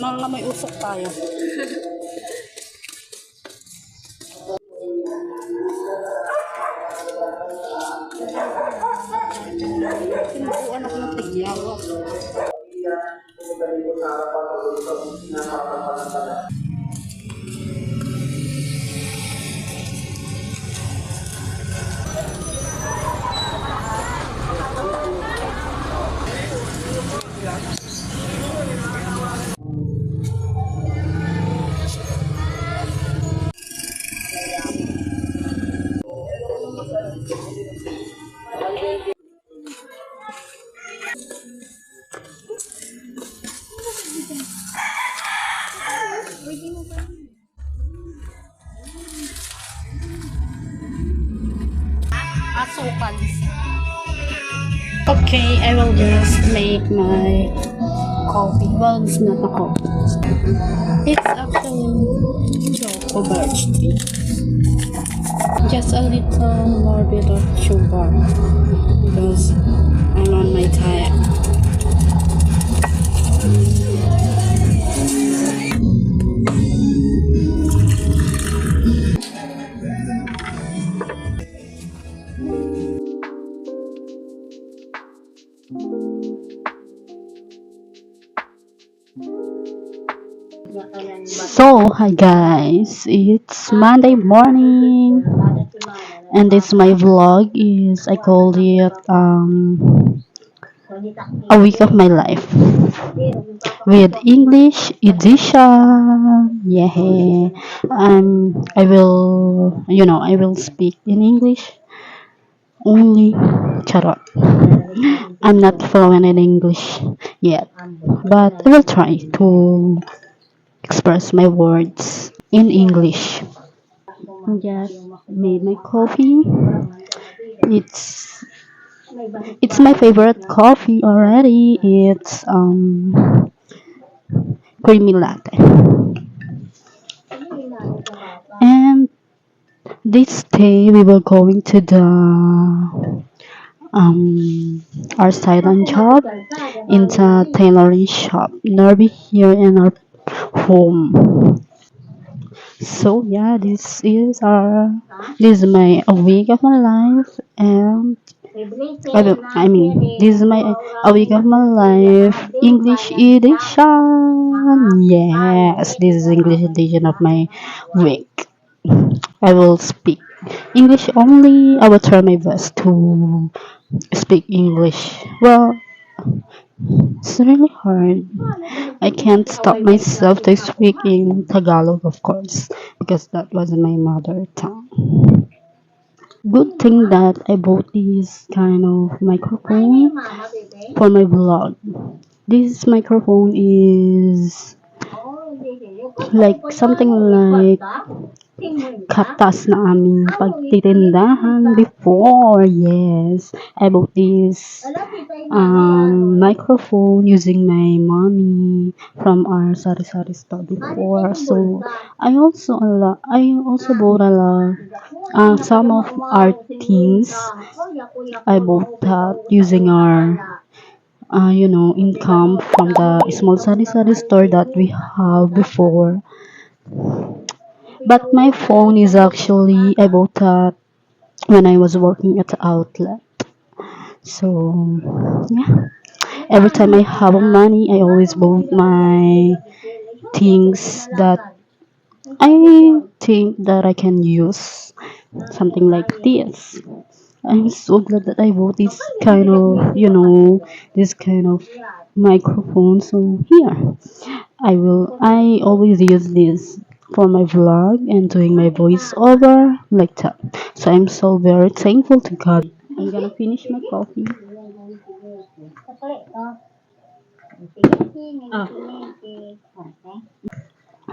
Mga may usok tayo. Tinukuan ako ng tigyawa. Asukal. Okay, I will just make my coffee. Well, it's not a coffee. It's actually choco birch tea. Just a little more bit of sugar because I'm on my diet. So, hi guys, it's Monday morning, and this my vlog is I called it a week of my life with English edition. Yeah, I will speak in English only. Charot. I'm not fluent in English yet, but I will try to express my words in English. I just made my coffee. It's it's my favorite coffee already. It's creamy latte. And this day we were going to the our silent job in the tailoring shop nearby here in our home. So yeah, this is my a week of my life, and this is my a week of my life English edition. Yes, this is English edition of my week. I will speak English only. I will try my best to speak English. Well, it's really hard. I can't stop myself to speak in Tagalog, of course, because that was my mother tongue. Good thing that I bought this kind of microphone for my vlog. This microphone is like something like katas na aming pagtitindahan before. Yes, I bought this microphone using my money from our sari-sari store before. So I also bought a lot some of our things. I bought that using our income from the small sari-sari store that we have before. But my phone is actually I bought that when I was working at the outlet. So yeah, every time I have money, I always bought my things that I think that I can use. Something like this. I'm so glad that I bought this kind of, this kind of microphone. So here, I always use this for my vlog and doing my voiceover like that. So I'm so very thankful to God. I'm gonna finish my coffee.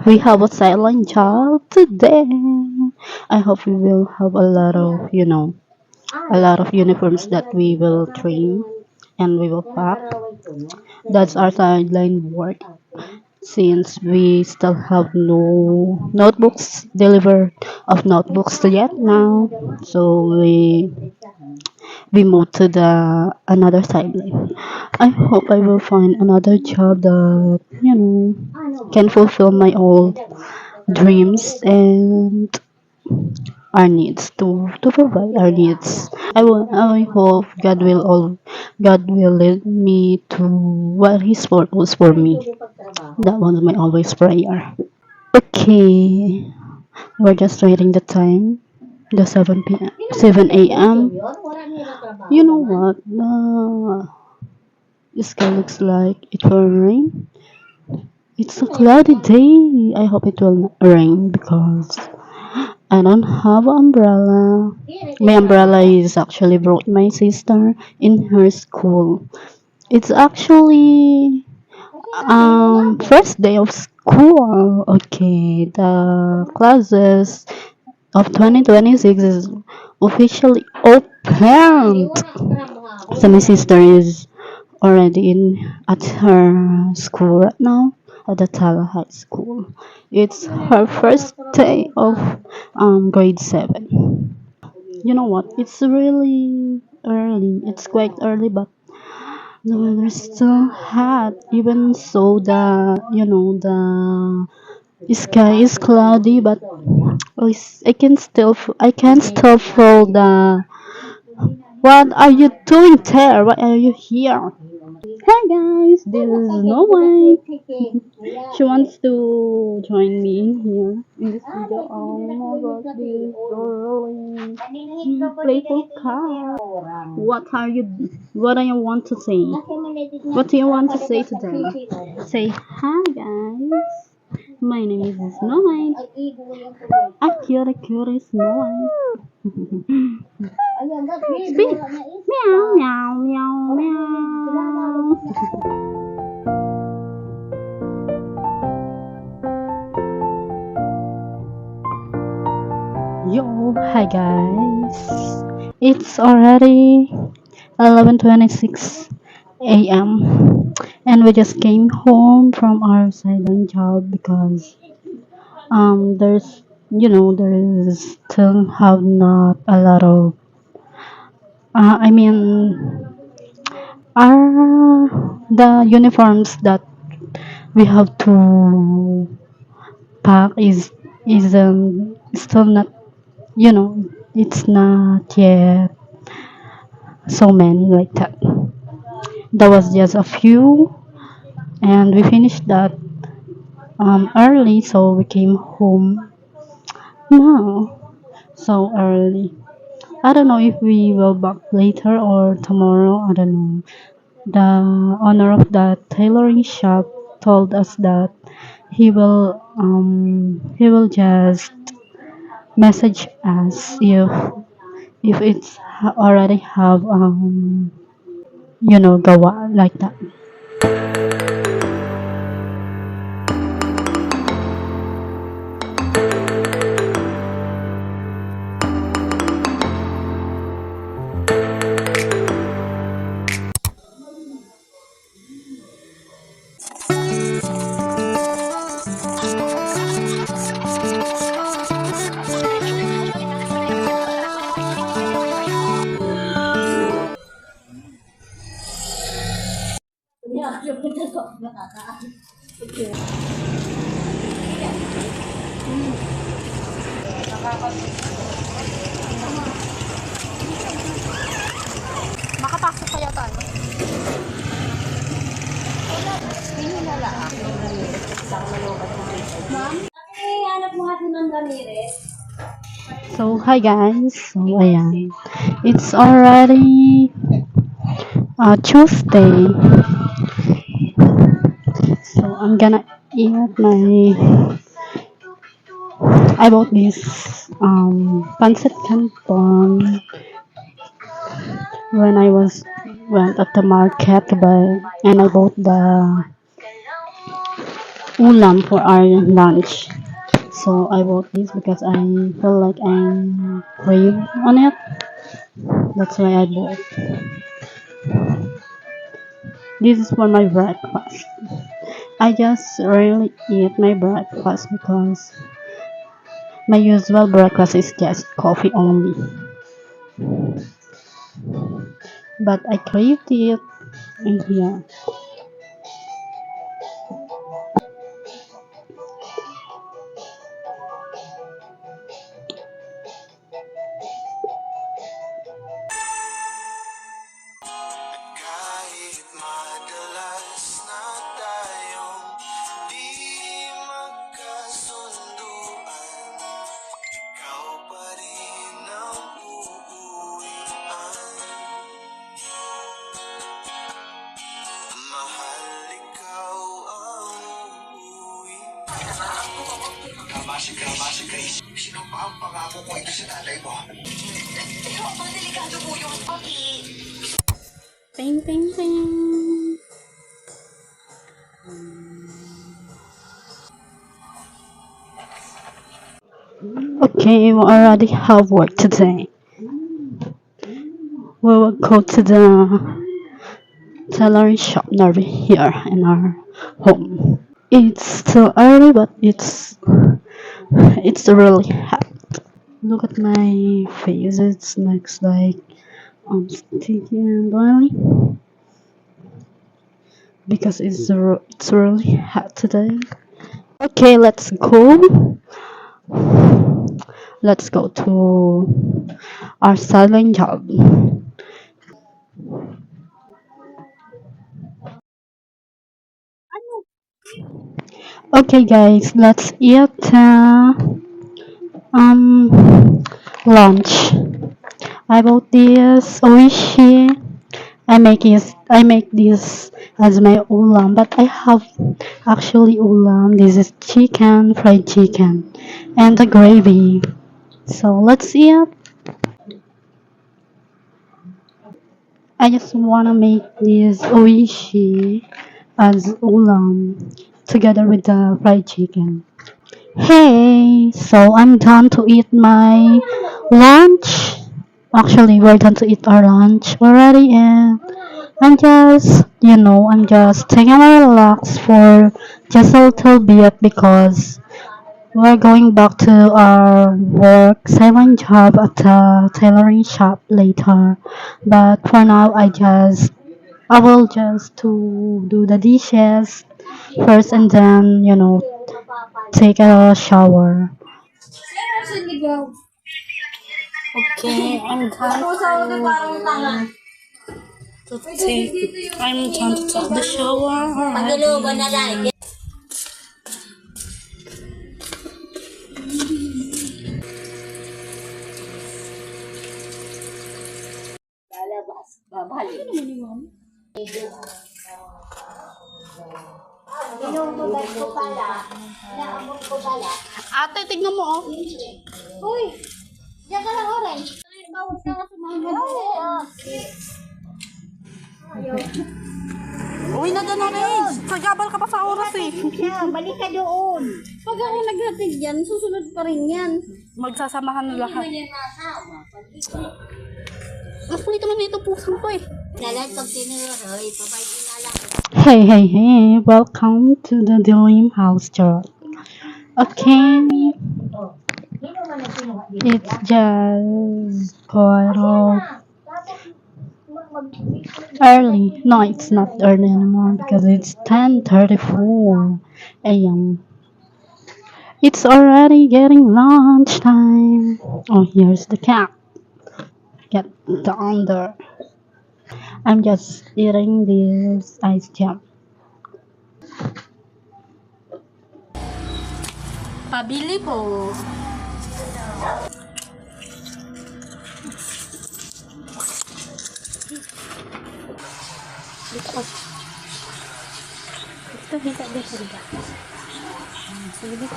We have a silent job today. I hope we will have a lot of uniforms that we will train and we will pack. That's our sideline work. since we still have no notebooks delivered of notebooks yet now. So we moved to the another sideline. I hope I will find another job that can fulfill my old dreams and our needs to provide our needs. I hope God will lead me to what His purpose for me. That was my always prayer. Okay, we're just waiting the time, the 7 p.m. 7 a.m. You know what? The sky looks like it will rain. It's a cloudy day. I hope it will not rain because I don't have an umbrella. My umbrella is actually brought my sister in her school. It's actually first day of school. Okay, the classes of 2026 is officially opened. So my sister is already in at her school right now at the Tala High School. It's her first day of grade 7. You know what? It's really early. It's quite early, but the weather's still hot. Even so, the sky is cloudy, but I can still feel the. What are you doing there? Why are you here? Hi guys, this is Snow White. She wants to join me in here in this video. Oh my god, this is so really playful cat. What do you want to say? What do you want to say today? Say hi guys. My name is Snow White. A cute Snow White. Speak. Meow meow meow meow. Yo, hi guys. It's already 11:26 a.m. and we just came home from our sideline job because there's still have not a lot of I mean are the uniforms that we have to pack is still not, it's not yet so many like that. There was just a few, and we finished that early, so we came home now so early. I don't know if we will back later or tomorrow. I don't know. The owner of the tailoring shop told us that he will just message us if it's already have gawa like that. Makapasok kaya tayo. So hi guys, so ayan, it's already Tuesday, so I'm gonna eat I bought this pancit canton when I went at the market to buy, and I bought the ulam for our lunch. So I bought this because I feel like I'm crave on it. That's why I bought. This is for my breakfast. I just really eat my breakfast because my usual breakfast is just coffee only. But I craved it in here. Kahit madalas na tayong di magkasunduan, ikaw pa rin ang uuwian. Mahal, ikaw ang uuwi. Sino pa ang pangako ko ito sa tatay mo? Pero ang delikado po yung Ping, ping, ping. Okay, we already have work today. We will go to the tailoring shop near here in our home. It's still early, but it's really hot. Look at my face. It looks like I'm sticky and oily because it's really hot today. Okay, let's go. Let's go to our styling job. Okay, guys, let's eat lunch. I bought this oishi. I make this as my ulam, but I have actually ulam. This is chicken, fried chicken, and the gravy. So let's eat. I just wanna make this oishi as ulam together with the fried chicken. Hey, so I'm done to eat my lunch. Actually, we're done to eat our lunch already, and I'm just taking a relax for just a little bit because we're going back to our work silent job at the tailoring shop later. But for now, I will just to do the dishes first and then take a shower. Okay, I'm done to take the shower already. Ate, tignan mo oh. Uy, diyan ka lang, Orange. Bawat ka nga sumama. Uwi na dyan orange. Sagabal ka pa sa oras eh. Balik ka doon. Pag ako naghatid yan, susunod pa rin yan. Magsasamahan na lahat. Mas kulit naman ito pusang to eh. Nalan pag tinuroy, pabay lang. Hey, hey, hey. Welcome to the Dream House Job. Okay. It's just quite early. No, it's not early anymore because it's 10:34 a.m. It's already getting lunchtime. Oh, here's the cat. Get down there. I'm just eating this ice jam. Pabili po.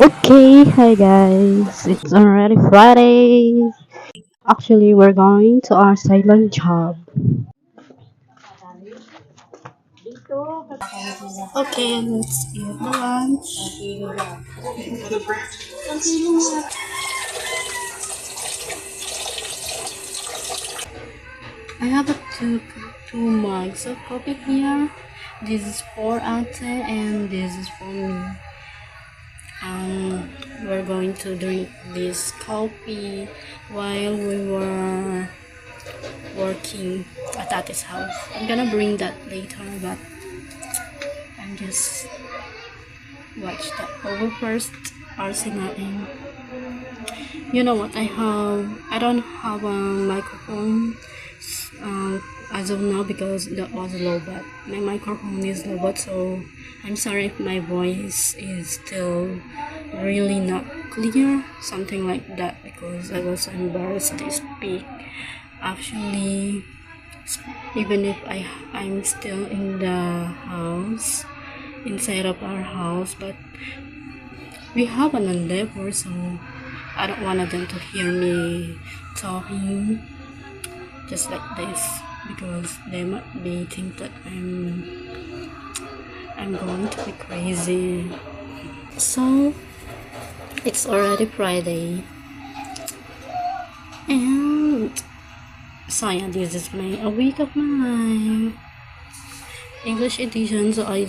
Okay, hi guys. It's already Friday. Actually, we're going to our silent job. Okay, let's eat the lunch. I have two mugs of coffee here, This is for Ate and this is for me. We're going to drink this coffee while we were working at Ate's house. I'm gonna bring that later, but I'm just watch that over first. RC9. You know what? I don't have a microphone as of now because that was low, but my microphone is low, but so I'm sorry if my voice is still really not clear, something like that, because I was embarrassed to speak. Actually, even if I'm still in the house, inside of our house, but we have an neighbor, so I don't want them to hear me talking just like this, because they might be think that I'm going to be crazy. So it's already Friday, and so yeah, this is a week of my life. English edition, so I'm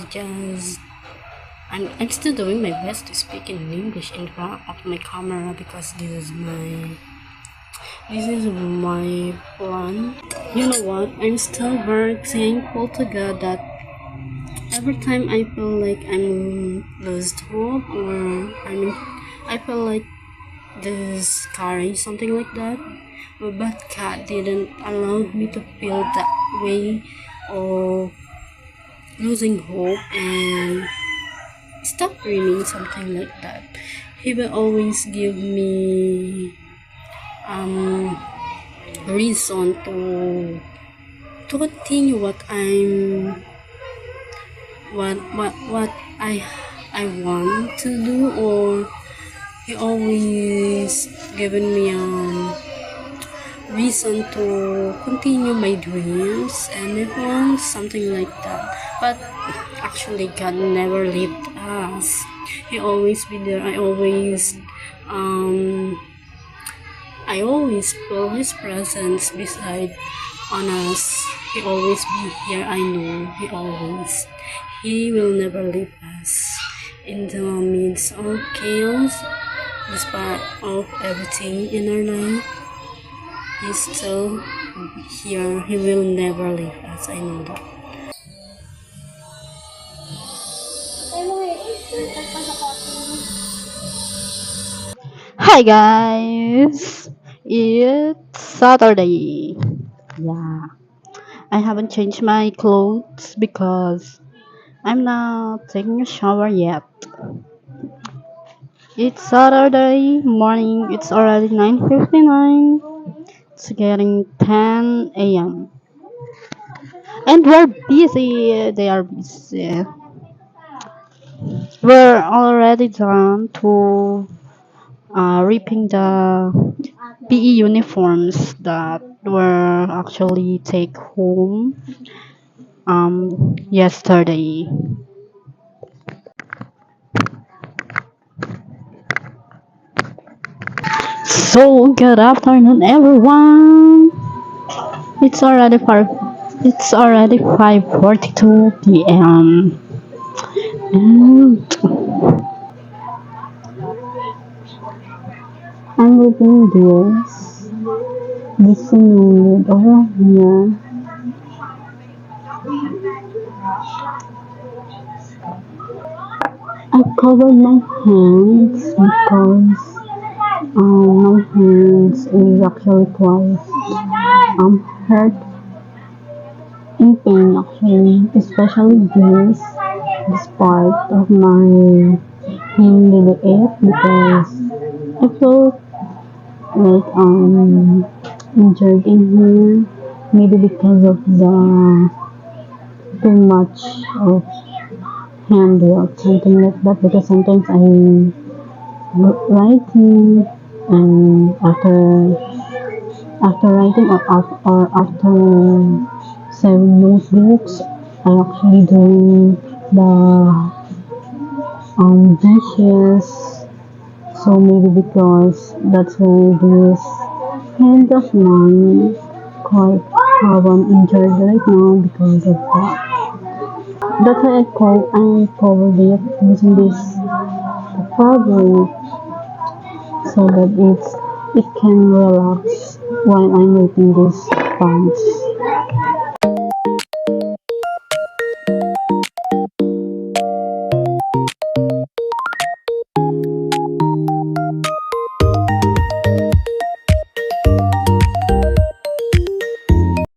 still doing my best to speak in English in front of my camera, because this is my plan. You know what? I'm still very thankful to God that every time I feel like I'm lost hope, or I feel like this courage, something like that, but God didn't allow me to feel that way or losing hope and stop dreaming, something like that. He will always give me reason to continue what I want to do, or he always given me reason to continue my dreams and my plans, something like that. But actually, God never left us. He always be there. I always feel His presence beside on us. He always be here. I know He will never leave us in the midst of chaos, despite of everything in our life. He's still here. He will never leave us. I know that. Hi guys, it's Saturday. Yeah, I haven't changed my clothes because I'm not taking a shower yet. It's Saturday morning. It's already 9:59. It's getting 10 a.m. and we're busy. They are busy. We're already done to reaping the PE uniforms that were actually take home yesterday. So good afternoon everyone. It's already 5:42 p.m. and I'm reading this scenario over here. I covered my hands because my hands is actually quite hurt in pain actually, especially this part of my hand really ache because I feel like injured in here, maybe because of the too much of handwork, something like that, because sometimes I'm writing, and after writing, or after saving notebooks, I actually do the dishes. So maybe because that's why this hand of mine quite have an injured right now because of that. That's why I'm probably using this fabric so that it can relax while I'm making these pants.